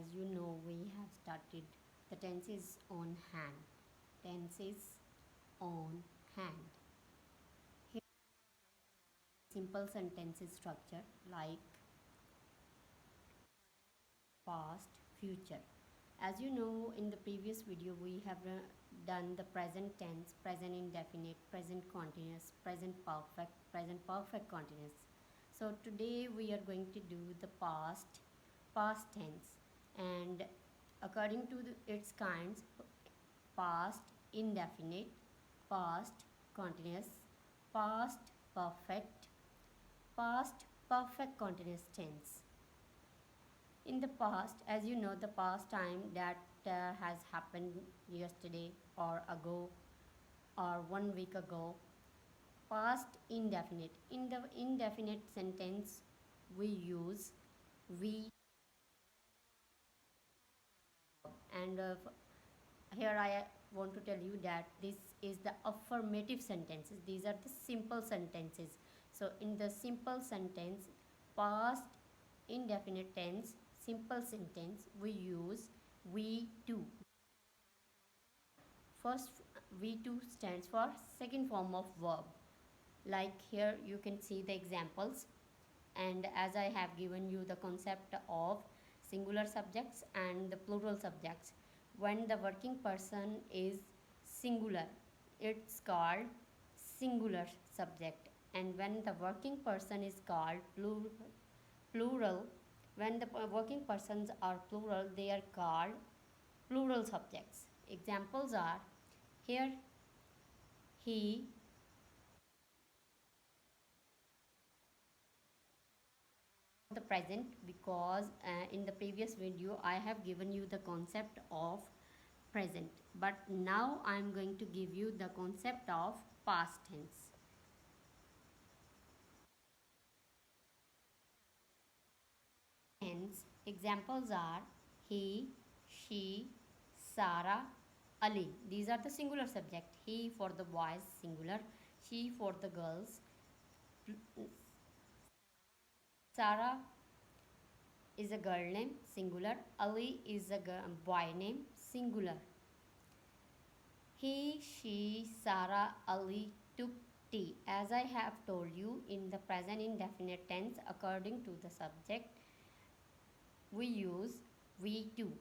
as you know, we have started the tenses on hand. Tenses on hand. Here, simple sentences structure like past, future. As you know, in the previous video, we have done the present tense, present indefinite, present continuous, present perfect continuous. So today we are going to do the past tense, and according to its kinds: past indefinite, past continuous, past perfect, past perfect continuous tense. In the past, as you know, the past time that has happened yesterday or ago or 1 week ago. Past indefinite. In the indefinite sentence, we use we, and here I want to tell you that this is the affirmative sentences. These are the simple sentences. So in the simple sentence, past indefinite tense, simple sentence, we use we to. First, V2 stands for second form of verb. Like here you can see the examples, and as I have given you the concept of singular subjects and the plural subjects. When the working person is singular, it's called singular subject, and when the working person is called plural, when the working persons are plural, they are called plural subjects. Examples are here he, the present, because in the previous video I have given you the concept of present, but now I am going to give you the concept of past tense. Hence examples are he, she, Sarah, Ali. These are the singular subject. He for the boys singular, she for the girls. Sarah is a girl name singular, Ali is a boy name singular. He, she, Sarah, Ali took tea. As I have told you, in the present indefinite tense, according to the subject, we use we to.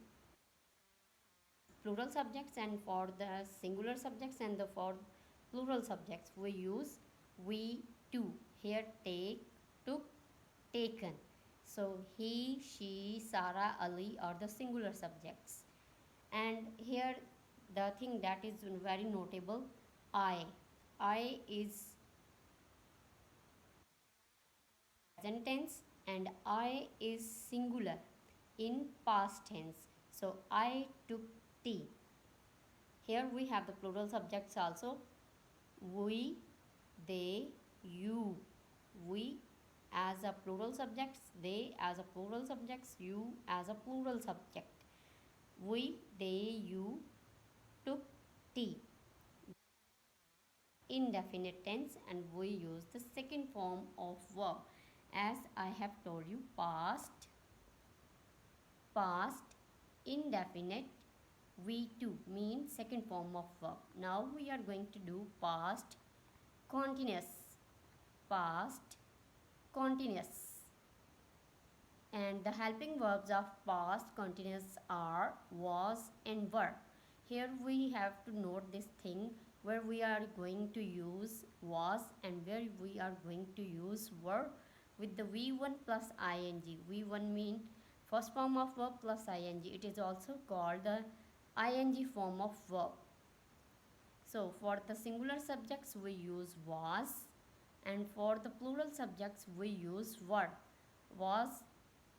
Plural subjects, and for the singular subjects and the for plural subjects, we use we to. Here take, took, taken. So he, she, Sarah, Ali are the singular subjects. And here the thing that is very notable, I is present tense and I is singular in past tense. So I took tea. Here we have the plural subjects also, we, they, you. We as a plural subjects, they as a plural subjects, you as a plural subject. We, they, you took tea. Indefinite tense, and we use the second form of verb. As I have told you, past indefinite V2 means second form of verb. Now we are going to do past continuous. Past continuous. And the helping verbs of past continuous are was and were. Here we have to note this thing, where we are going to use was and where we are going to use were with the V1 plus ing. V1 means first form of verb plus ing. It is also called the ing form of verb. So for the singular subjects we use was, and for the plural subjects we use were. Was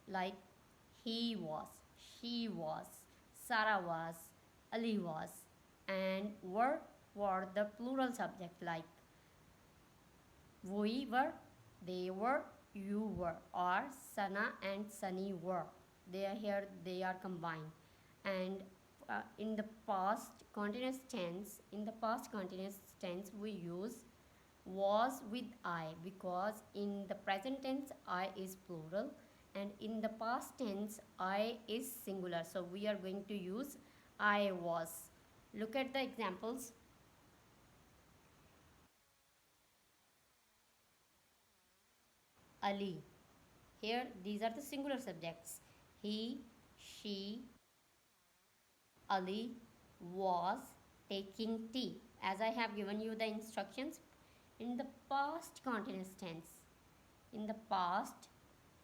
like he was, she was, Sarah was, Ali was, and were for the plural subject like we were, they were, you were, or Sana and Sunny were. They are here, they are combined. And in the past continuous tense, we use was with I, because in the present tense I is plural And in the past tense, I is singular. So we are going to use I was. Look at the examples. Ali. Here, these are the singular subjects. He, she, Ali was taking tea. As I have given you the instructions, in the past continuous tense. In the past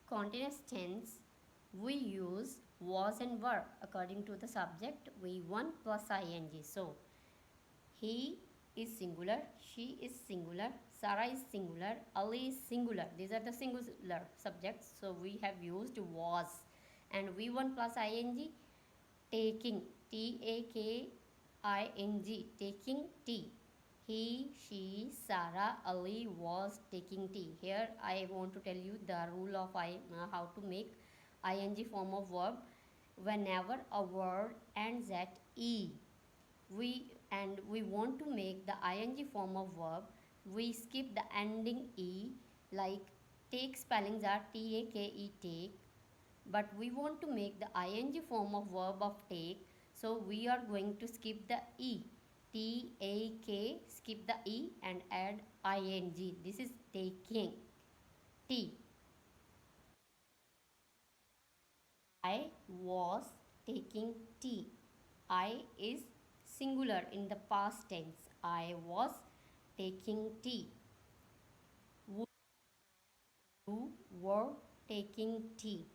continuous tense, we use was and were according to the subject V1 plus ing. So, he is singular, she is singular, Sarah is singular, Ali is singular. These are the singular subjects. So, we have used was and V1 plus ing, taking, T-A-K-I-N-G, taking tea. He, she, Sarah, Ali was taking tea. Here I want to tell you the rule of how to make ing form of verb. Whenever a word ends at e, we want to make the ing form of verb, we skip the ending e. Like take spellings are T-A-K-E, take, but we want to make the ing form of verb of take, so we are going to skip the e. T-A-K, skip the e and add ing. This is taking tea. I was taking tea. I is singular in the past tense. I was taking tea. You were taking tea.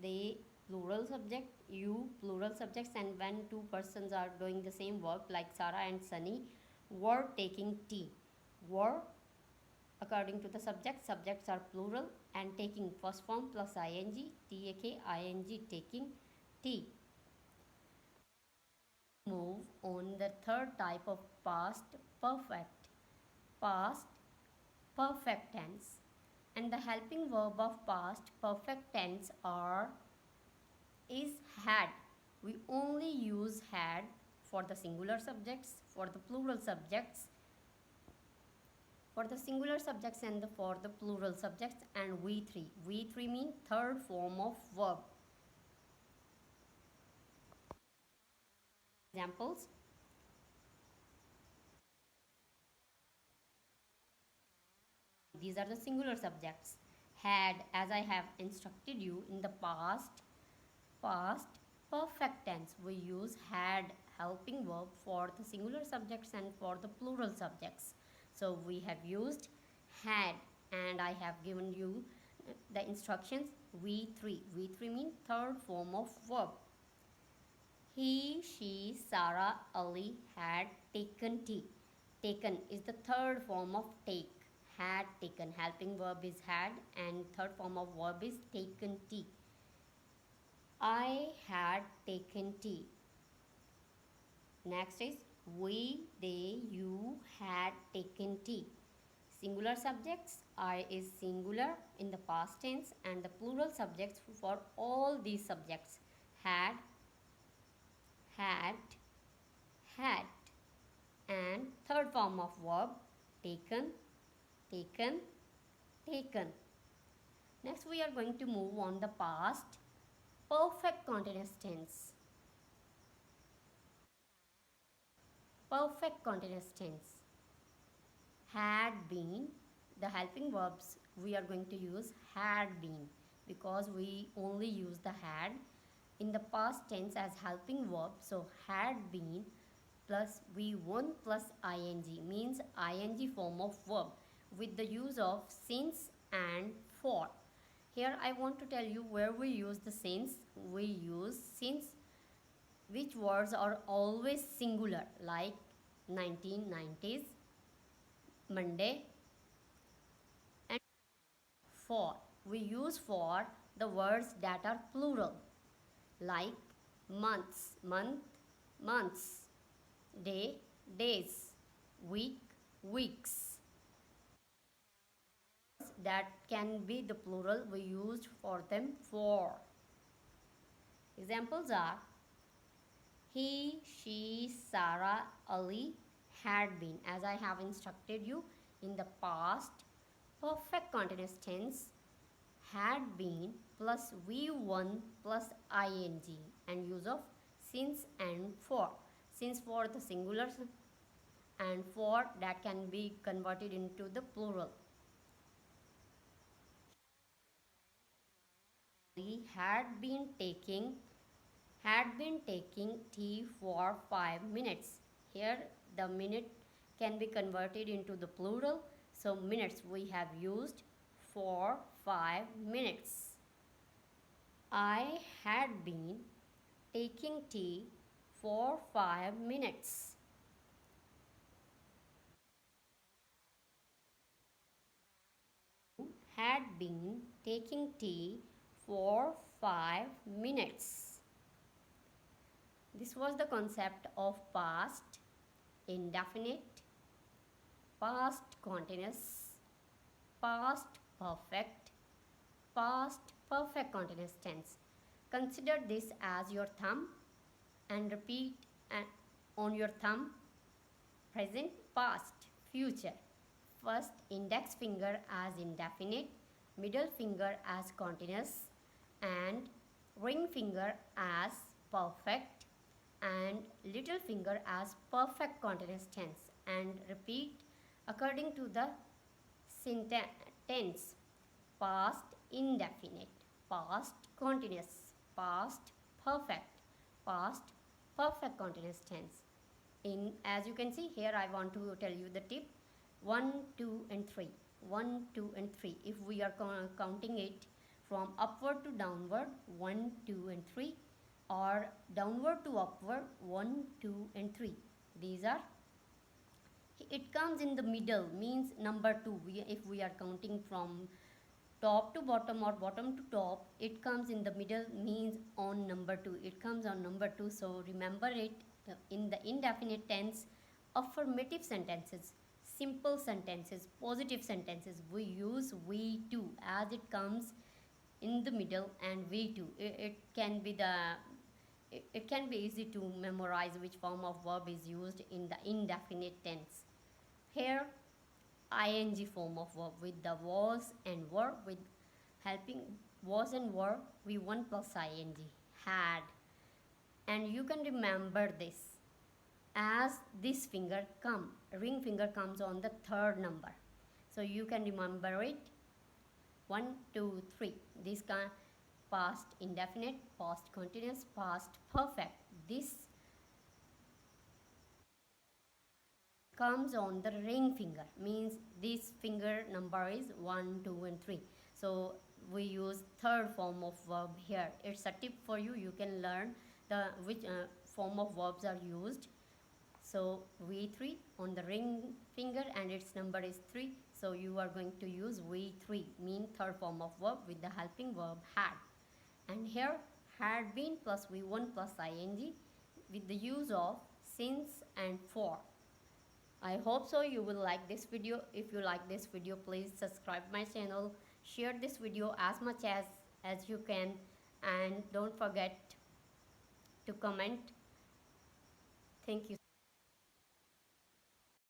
They plural subject, you plural subjects, and when two persons are doing the same work like Sarah and Sunny were taking tea. Were according to the subject, subjects are plural, and taking first form plus ing, T-A-K-I-N-G, taking tea. Move on the third type of past perfect. Past perfect tense. And the helping verb of past perfect tense are is had. We only use had for the singular subjects, for the plural subjects, for the singular subjects and for the plural subjects, and V3. V3 means third form of verb. Examples. These are the singular subjects. Had, as I have instructed you in the past perfect tense, we use had helping verb for the singular subjects and for the plural subjects. So we have used had, and I have given you the instructions. V3 means third form of verb. He, she, Sarah, Ali had taken tea. Taken is the third form of take. Had taken, helping verb is had, and third form of verb is taken tea. I had taken tea. Next is we, they, you had taken tea. Singular subjects, I is singular in the past tense, and the plural subjects for all these subjects had, and third form of verb taken. Next we are going to move on the past perfect continuous tense. Perfect continuous tense. Had been, the helping verbs we are going to use had been, because we only use the had in the past tense as helping verb. So had been plus V1 plus ing means ing form of verb with the use of since and for. Here I want to tell you where we use the since. We use since which words are always singular, like 1990s, Monday, and for. We use for the words that are plural, like months, months, day, days, week, weeks. That can be the plural, we used for them for. Examples are he, she, Sarah, Ali had been, as I have instructed you in the past Perfect continuous tense had been plus V1 plus ing and use of since and for. Since for the singular and for that can be converted into the plural. We had been taking tea for 5 minutes. Here the minute can be converted into the plural, so minutes we have used for 5 minutes. I had been taking tea for 5 minutes. Had been taking tea for 5 minutes. This was the concept of past indefinite, past continuous, past perfect, past perfect continuous tense. Consider this as your thumb and repeat on your thumb present, past, future. First, index finger as indefinite, middle finger as continuous, and ring finger as perfect, and little finger as perfect continuous tense, and repeat according to the tense. Past indefinite, past continuous, past perfect, past perfect continuous tense. In, as you can see here, I want to tell you the tip: 1, 2 and 3, 1, 2 and 3. If we are counting it from upward to downward, 1, 2 and 3, or downward to upward, 1, 2 and 3. These are, it comes in the middle, means number 2. If we are counting from top to bottom or bottom to top, it comes in the middle, means on number 2. It comes on number 2, so remember it. In the indefinite tense, affirmative sentences, simple sentences, positive sentences, we use V2 as it comes in the middle, and V2. It can be it can be easy to memorize which form of verb is used in the indefinite tense. Here, ing form of verb with the was and were, with helping was and were, V1 plus ing, had. And you can remember this as this finger ring finger comes on the third number, so you can remember it. 1, 2, 3. This kind, past indefinite, past continuous, past perfect. This comes on the ring finger, means this finger number is 1, 2 and 3. So we use third form of verb here. It's a tip for you. You can learn the which form of verbs are used. So V3 on the ring finger and its number is 3. So you are going to use V3, mean third form of verb, with the helping verb had. And here, had been plus V1 plus ing with the use of since and for. I hope so you will like this video. If you like this video, please subscribe my channel, share this video as much as you can, and don't forget to comment. Thank you.